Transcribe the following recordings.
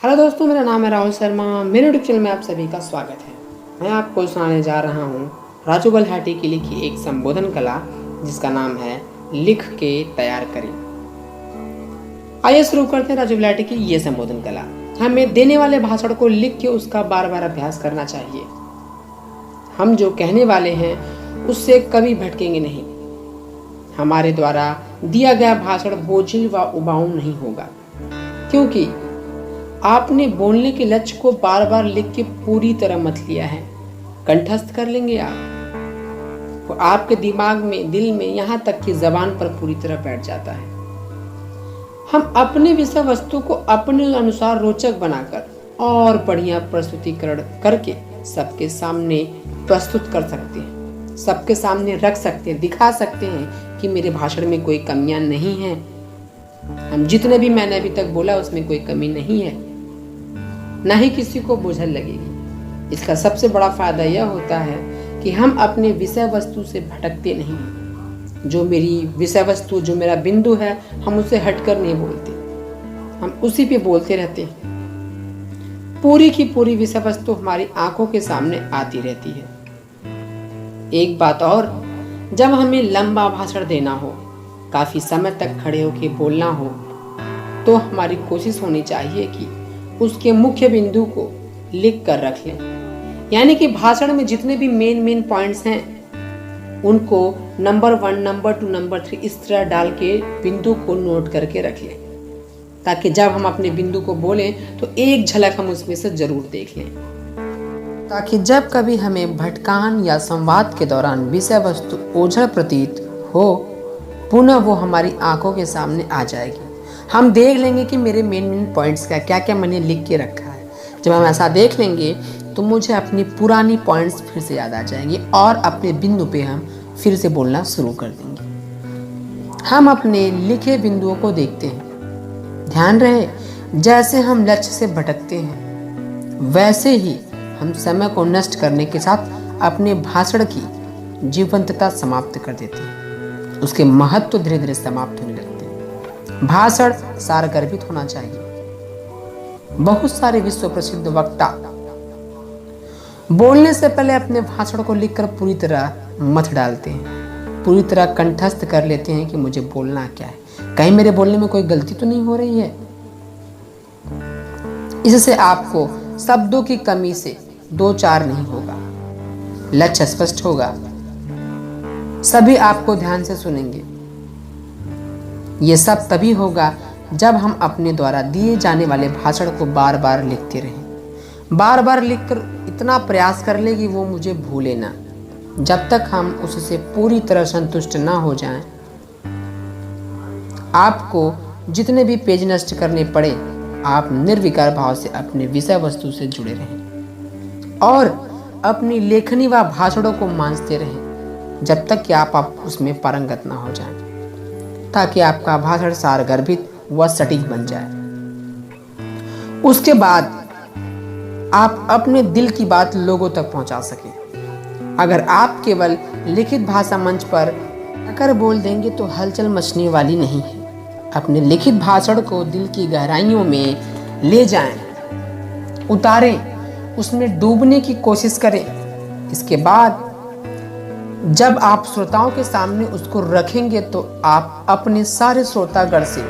Hello दोस्तों, मेरा नाम है राहुल शर्मा। मेरे यूट्यूब चैनल में आप सभी का स्वागत है। मैं आपको सुनाने जा रहा हूँ राजू बलहाटी की लिखी एक संबोधन कला जिसका नाम है लिख के तैयार करें। आइए शुरू करते हैं राजू बलहाटी की ये संबोधन कला। हमें देने वाले भाषण को लिख के उसका बार बार अभ्यास करना चाहिए। हम जो कहने वाले हैं उससे कभी भटकेंगे नहीं। हमारे द्वारा दिया गया भाषण बोझिल व उबाऊ नहीं होगा, क्योंकि आपने बोलने के लक्ष्य को बार बार लिख के पूरी तरह मत लिया है। कंठस्थ कर लेंगे आप, वो आपके दिमाग में, दिल में, यहाँ तक कि जबान पर पूरी तरह बैठ जाता है। हम अपने विषय वस्तु को अपने अनुसार रोचक बनाकर और बढ़िया प्रस्तुतिकरण करके सबके सामने प्रस्तुत कर सकते हैं, सबके सामने रख सकते हैं, दिखा सकते हैं कि मेरे भाषण में कोई कमियां नहीं है। हम जितने भी मैंने अभी तक बोला उसमें कोई कमी नहीं है, ना ही किसी को बोझल लगेगी। इसका सबसे बड़ा फायदा यह होता है कि हम अपने विषय वस्तु से भटकते नहीं। जो मेरी विषय वस्तु, जो मेरा बिंदु है, हम उसे हटकर नहीं बोलते, हम उसी पे बोलते रहते हैं। पूरी की पूरी विषय वस्तु हमारी आंखों के सामने आती रहती है। एक बात और, जब हमें लंबा भाषण देना हो, काफी समय तक खड़े होकर बोलना हो, तो हमारी कोशिश होनी चाहिए कि उसके मुख्य बिंदु को लिख कर रख लें। यानी कि भाषण में जितने भी मेन पॉइंट्स हैं उनको नंबर 1, नंबर 2, नंबर 3 इस तरह डाल के बिंदु को नोट करके रख लें, ताकि जब हम अपने बिंदु को बोलें तो एक झलक हम उसमें से जरूर देख लें, ताकि जब कभी हमें भटकान या संवाद के दौरान विषय वस्तु ओझल प्रतीत हो, पुनः वो हमारी आंखों के सामने आ जाएगी। हम देख लेंगे कि मेरे मेन पॉइंट्स क्या क्या मैंने लिख के रखा है। जब हम ऐसा देख लेंगे तो मुझे अपनी पुरानी पॉइंट्स फिर से याद आ जाएंगे और अपने बिंदु पे हम फिर से बोलना शुरू कर देंगे। हम अपने लिखे बिंदुओं को देखते हैं। ध्यान रहे, जैसे हम लक्ष्य से भटकते हैं वैसे ही हम समय को नष्ट करने के साथ अपने भाषण की जीवंतता समाप्त कर देते हैं। उसके महत्व धीरे धीरे समाप्त होने लगते हैं। भाषण सारगर्भित होना चाहिए। बहुत सारे विश्व प्रसिद्ध वक्ता बोलने से पहले अपने भाषण को लिखकर पूरी तरह मथ डालते हैं, पूरी तरह कंठस्थ कर लेते हैं कि मुझे बोलना क्या है, कहीं मेरे बोलने में कोई गलती तो नहीं हो रही है। इससे आपको शब्दों की कमी से दो चार नहीं होगा, लक्ष्य स्पष्ट होगा, सभी आपको ध्यान से सुनेंगे। ये सब तभी होगा जब हम अपने द्वारा दिए जाने वाले भाषण को बार बार लिखते रहें। बार बार लिखकर इतना प्रयास कर ले कि वो मुझे भूले ना। जब तक हम उससे पूरी तरह संतुष्ट ना हो जाएं, आपको जितने भी पेज नष्ट करने पड़े, आप निर्विकार भाव से अपने विषय वस्तु से जुड़े रहें और अपनी लेखनी व भाषणों को मांझते रहें जब तक कि आप उसमें पारंगत ना हो जाएं, ताकि आपका भाषण सारगर्भित व सटीक बन जाए। उसके बाद आप अपने दिल की बात लोगों तक पहुंचा सकें। अगर आप केवल लिखित भाषा मंच पर अगर बोल देंगे तो हलचल मचने वाली नहीं है। अपने लिखित भाषण को दिल की गहराइयों में ले जाएं, उतारें, उसमें डूबने की कोशिश करें। इसके बाद जब आप श्रोताओं के सामने उसको रखेंगे तो आप अपने सारे श्रोतागण से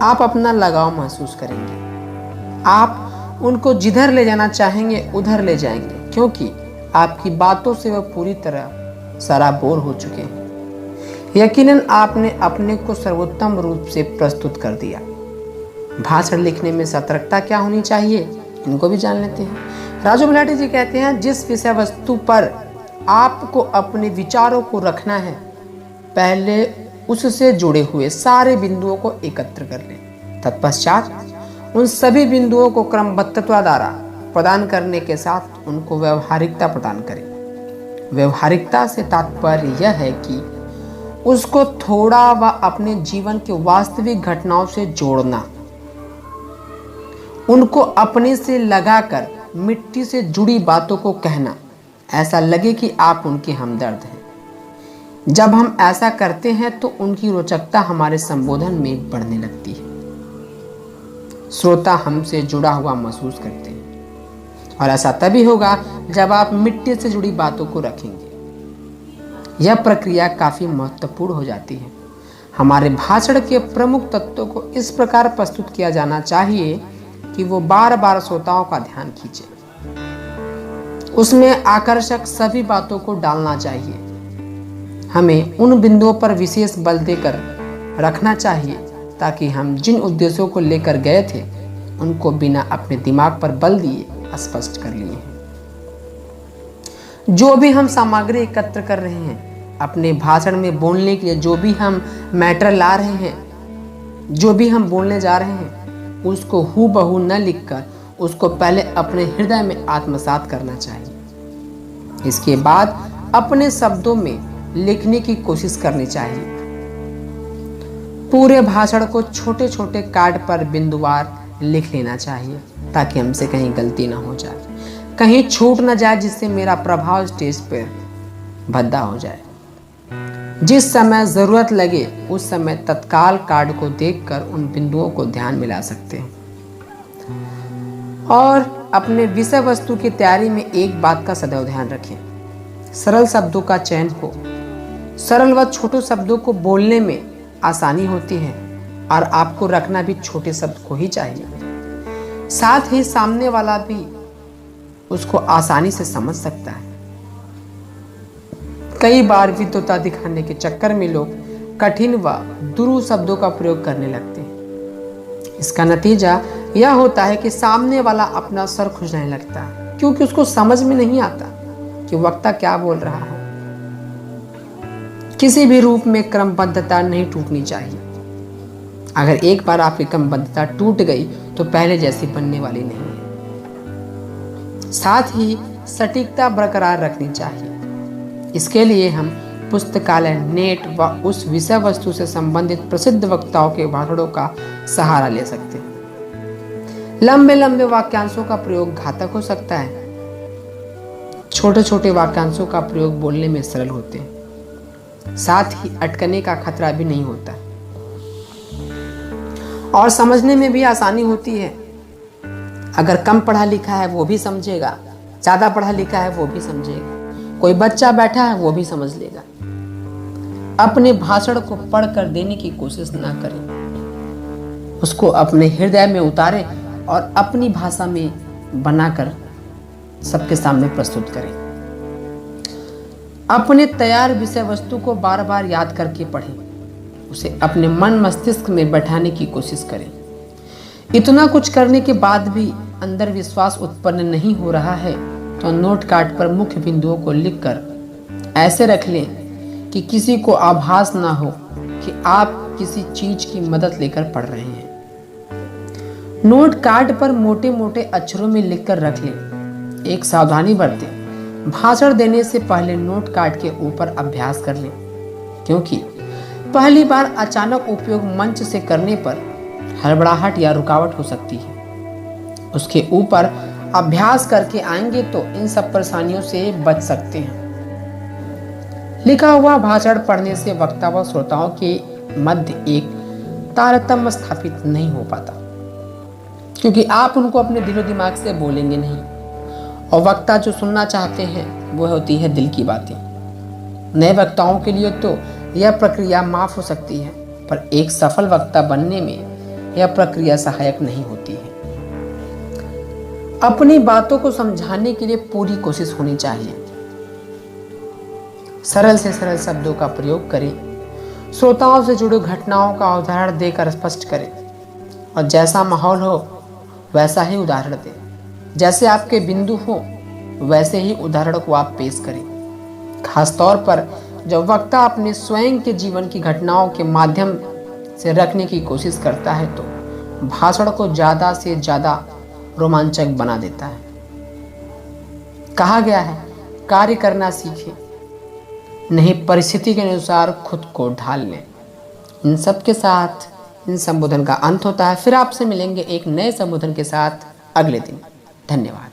आप अपना लगाव महसूस करेंगे। आप उनको जिधर ले जाना चाहेंगे उधर ले जाएंगे, क्योंकि आपकी बातों से वह पूरी तरह सराबोर हो चुके हैं। यकीनन आपने अपने को सर्वोत्तम रूप से प्रस्तुत कर दिया। भाषण लिखने में सतर्कता क्या होनी चाहिए, इनको भी जान लेते हैं। राजू बलहाटी जी कहते हैं, जिस विषय वस्तु पर आपको अपने विचारों को रखना है, पहले उससे जुड़े हुए सारे बिंदुओं को एकत्र कर लें। तत्पश्चात उन सभी बिंदुओं को क्रमबद्धता द्वारा प्रदान करने के साथ उनको व्यवहारिकता प्रदान करें। व्यवहारिकता से तात्पर्य यह है कि उसको थोड़ा व अपने जीवन के वास्तविक घटनाओं से जोड़ना, उनको अपने से लगाकर मिट्टी से जुड़ी बातों को कहना, ऐसा लगे कि आप उनके हमदर्द हैं। जब हम ऐसा करते हैं तो उनकी रोचकता हमारे संबोधन में बढ़ने लगती है। श्रोता हमसे जुड़ा हुआ महसूस करते हैं। और ऐसा तभी होगा जब आप मिट्टी से जुड़ी बातों को रखेंगे। यह प्रक्रिया काफी महत्वपूर्ण हो जाती है। हमारे भाषण के प्रमुख तत्वों को इस प्रकार प्रस्तुत किया जाना चाहिए कि वो बार बार श्रोताओं का ध्यान खींचे। उसमें आकर्षक सभी बातों को डालना चाहिए। हमें उन बिंदुओं पर विशेष बल देकर रखना चाहिए ताकि हम जिन उद्देश्यों को लेकर गए थे उनको बिना अपने दिमाग पर बल दिए स्पष्ट कर लिए हैं। जो भी हम सामग्री एकत्र कर रहे हैं, अपने भाषण में बोलने के लिए जो भी हम मैटर ला रहे हैं, जो भी हम बोलने जा रहे हैं, उसको हूबहू न लिखकर उसको पहले अपने हृदय में आत्मसात करना चाहिए। इसके बाद अपने शब्दों में लिखने की कोशिश करनी चाहिए। पूरे भाषण को छोटे छोटे कार्ड पर बिंदुवार लिख लेना चाहिए ताकि हमसे कहीं गलती ना हो जाए, कहीं छूट ना जाए, जिससे मेरा प्रभाव स्टेज पर भद्दा हो जाए। जिस समय जरूरत लगे उस समय तत्काल कार्ड को देखकर उन बिंदुओं को ध्यान में ला सकते हैं। और अपने विषय वस्तु की तैयारी में एक बात का सदैव ध्यान रखें, सरल शब्दों का चयन हो। सरल व छोटे शब्दों को बोलने में आसानी होती है और आपको रखना भी छोटे शब्द को ही चाहिए। साथ ही सामने वाला भी उसको आसानी से समझ सकता है। कई बार विद्वता दिखाने के चक्कर में लोग कठिन व दुरूह शब्दों का प्रयोग करने लगते हैं। इसका नतीजा यह होता है कि सामने वाला अपना सर खुजलाने लगता है, क्योंकि उसको समझ में नहीं आता कि वक्ता क्या बोल रहा है। किसी भी रूप में क्रमबद्धता नहीं टूटनी चाहिए। अगर एक बार आपकी क्रमबद्धता टूट गई तो पहले जैसी बनने वाली नहीं है। साथ ही सटीकता बरकरार रखनी चाहिए। इसके लिए हम पुस्तकालय, नेट व उस विषय वस्तु से संबंधित प्रसिद्ध वक्ताओं के भाषणों का सहारा ले सकते हैं। लंबे लंबे वाक्यांशों का प्रयोग घातक हो सकता है। छोटे छोटे वाक्यांशों का प्रयोग बोलने में सरल होते हैं। साथ ही अटकने का खतरा भी नहीं होता और समझने में भी आसानी होती है। अगर कम पढ़ा लिखा है वो भी समझेगा, ज्यादा पढ़ा लिखा है वो भी समझेगा, कोई बच्चा बैठा है वो भी समझ लेगा। अपने भाषण को पढ़कर देने की कोशिश ना करें, उसको अपने हृदय में उतारें और अपनी भाषा में बनाकर सबके सामने प्रस्तुत करें। अपने तैयार विषय वस्तु को बार बार याद करके पढ़ें, उसे अपने मन मस्तिष्क में बैठाने की कोशिश करें। इतना कुछ करने के बाद भी अंदर विश्वास उत्पन्न नहीं हो रहा है तो नोट कार्ड पर मुख्य बिंदुओं को लिखकर ऐसे रख लें कि किसी को आभास ना हो कि आप किसी चीज की मदद लेकर पढ़ रहे हैं। नोट कार्ड पर मोटे मोटे अक्षरों में लिखकर रख लें। एक सावधानी बरतें, भाषण देने से पहले नोट कार्ड के ऊपर अभ्यास कर लें, क्योंकि पहली बार अचानक उपयोग मंच से करने पर हड़बड़ाहट या रुकावट हो सकती है। उसके ऊपर अभ्यास करके आएंगे तो इन सब परेशानियों से बच सकते हैं। लिखा हुआ भाषण पढ़ने से वक्ता व श्रोताओं के मध्य एक तारतम्य स्थापित नहीं हो पाता, क्योंकि आप उनको अपने दिलो दिमाग से बोलेंगे नहीं और वक्ता जो सुनना चाहते हैं वो होती है दिल की बातें। नए वक्ताओं के लिए तो यह प्रक्रिया माफ हो सकती है, पर एक सफल वक्ता बनने में यह प्रक्रिया सहायक नहीं होती है। अपनी बातों को समझाने के लिए पूरी कोशिश होनी चाहिए। सरल से सरल शब्दों का प्रयोग करें, श्रोताओं से जुड़ी घटनाओं का उदाहरण देकर स्पष्ट करें और जैसा माहौल हो वैसा ही उदाहरण दें। जैसे आपके बिंदु हो वैसे ही उदाहरण को आप पेश करें। खासतौर पर जब वक्ता अपने स्वयं के जीवन की घटनाओं के माध्यम से रखने की कोशिश करता है तो भाषण को ज़्यादा से ज़्यादा रोमांचक बना देता है। कहा गया है, कार्य करना सीखें, नहीं परिस्थिति के अनुसार खुद को ढाल लें। इन सब के साथ इन संबोधन का अंत होता है। फिर आपसे मिलेंगे एक नए संबोधन के साथ अगले दिन। धन्यवाद।